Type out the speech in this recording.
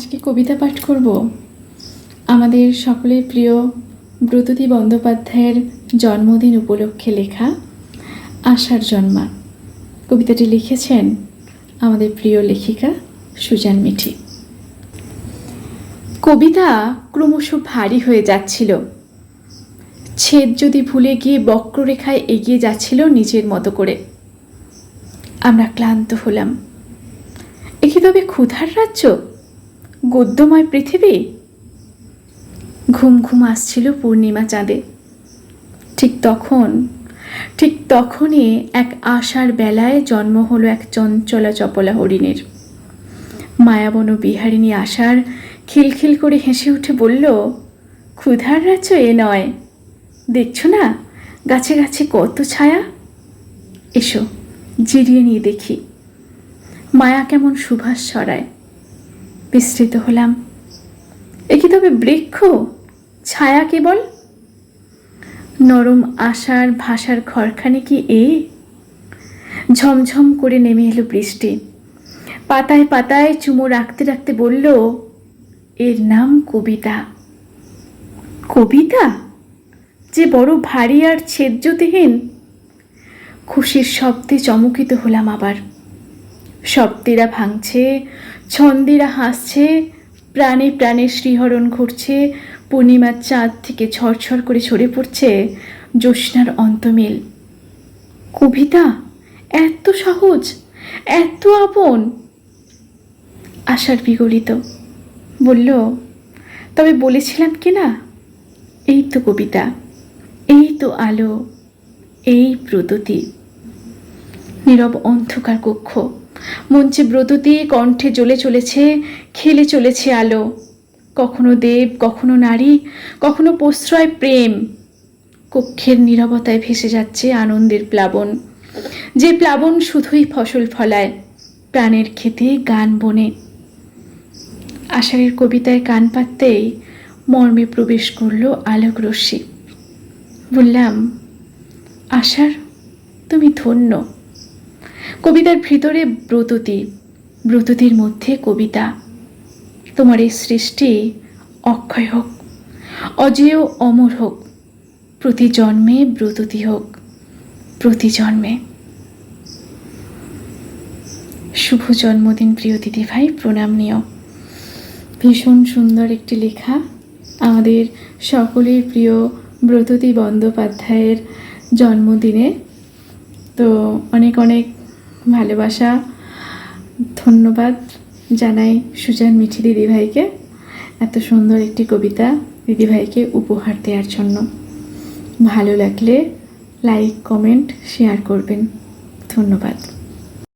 আজকে কবিতা পাঠ করব আমাদের সকলের প্রিয় ব্রততী বন্দ্যোপাধ্যায়ের জন্মদিন উপলক্ষে লেখা আশার জন্মা। কবিতাটি লিখেছেন আমাদের প্রিয় লেখিকা সুজান মিঠি। কবিতা ক্রমশ ভারী হয়ে যাচ্ছিল। ছেদ যদি ভুলে গিয়ে বক্ররেখায় এগিয়ে যাচ্ছিল নিজের মতো করে। আমরা ক্লান্ত হলাম। এ কি তবে ক্ষুধার রাজ্য, গদ্যময় পৃথিবী? ঘুম ঘুম আসছিল পূর্ণিমা চাঁদে। ঠিক তখনই এক আশার বেলায় জন্ম হলো এক চঞ্চলা চপলা হরিণের। মায়াবন বিহারিণী আশার খিলখিল করে হেসে উঠে বলল, ক্ষুধার রাজ্য এ নয়, দেখছো না গাছে গাছে কত ছায়া? এসো জিরিয়ে নিয়ে দেখি মায়া কেমন সুভাষ ছড়ায়। বিস্মৃত হলাম। এ কি তবে বৃক্ষ, ছায়া কেবল? নরম আশার ভাষার ঘরখানে কি এ? ঝমঝম করে নেমে এলো বৃষ্টি। পাতায় পাতায় চুমো রাখতে রাখতে বলল, এর নাম কবিতা। কবিতা যে বড় ভারী আর ছেদজ্যোতিহীন। খুশির শব্দে চমকিত হলাম আবার। শব্দেরা ভাঙছে, ছন্দেরা হাসছে, প্রাণে প্রাণে শ্রীহরণ ঘুরছে। পূর্ণিমার চাঁদ থেকে ঝরঝর করে ঝরে পড়ছে জ্যোৎস্নার অন্তমিল। কবিতা এত সহজ, এত আপন। আশার বিগলিত বলল, তবে বলেছিলাম কি না, এই তো কবিতা, এই তো আলো, এই ব্রততী। নীরব অন্ধকার কক্ষ, মঞ্চে ব্রততী কণ্ঠে জ্বলে চলেছে, খেলে চলেছে আলো। কখনো দেব, কখনো নারী, কখনো প্রশ্রয় প্রেম। কক্ষের নীরবতায় ভেসে যাচ্ছে আনন্দের প্লাবন, যে প্লাবন শুধুই ফসল ফলায়, প্রাণের খেতে গান বনে। আষাঢ়ের কবিতায় কান পাততেই মর্মে প্রবেশ করল আলোক রশ্মি। বললাম, আষাঢ় তুমি ধন্য। কবিতার ভিতরে ব্রততী, ব্রততীর মধ্যে কবিতা। তোমার এই সৃষ্টি অক্ষয় হোক, অজেয় অমর হোক। প্রতি জন্মে ব্রততী হোক, প্রতি জন্মে। শুভ জন্মদিন প্রিয় দিদিভাই, প্রণাম নিও। ভীষণ সুন্দর একটি লেখা আমাদের সকলের প্রিয় ব্রততী বন্দ্যোপাধ্যায়ের জন্মদিনে। তো অনেক অনেক ভালোবাসা, ধন্যবাদ জানাই সুজান মিঠি দিদিভাইকে এত সুন্দর একটি কবিতা দিদিভাইকে উপহার দেওয়ার জন্য। ভালো লাগলে লাইক, কমেন্ট, শেয়ার করবেন। ধন্যবাদ।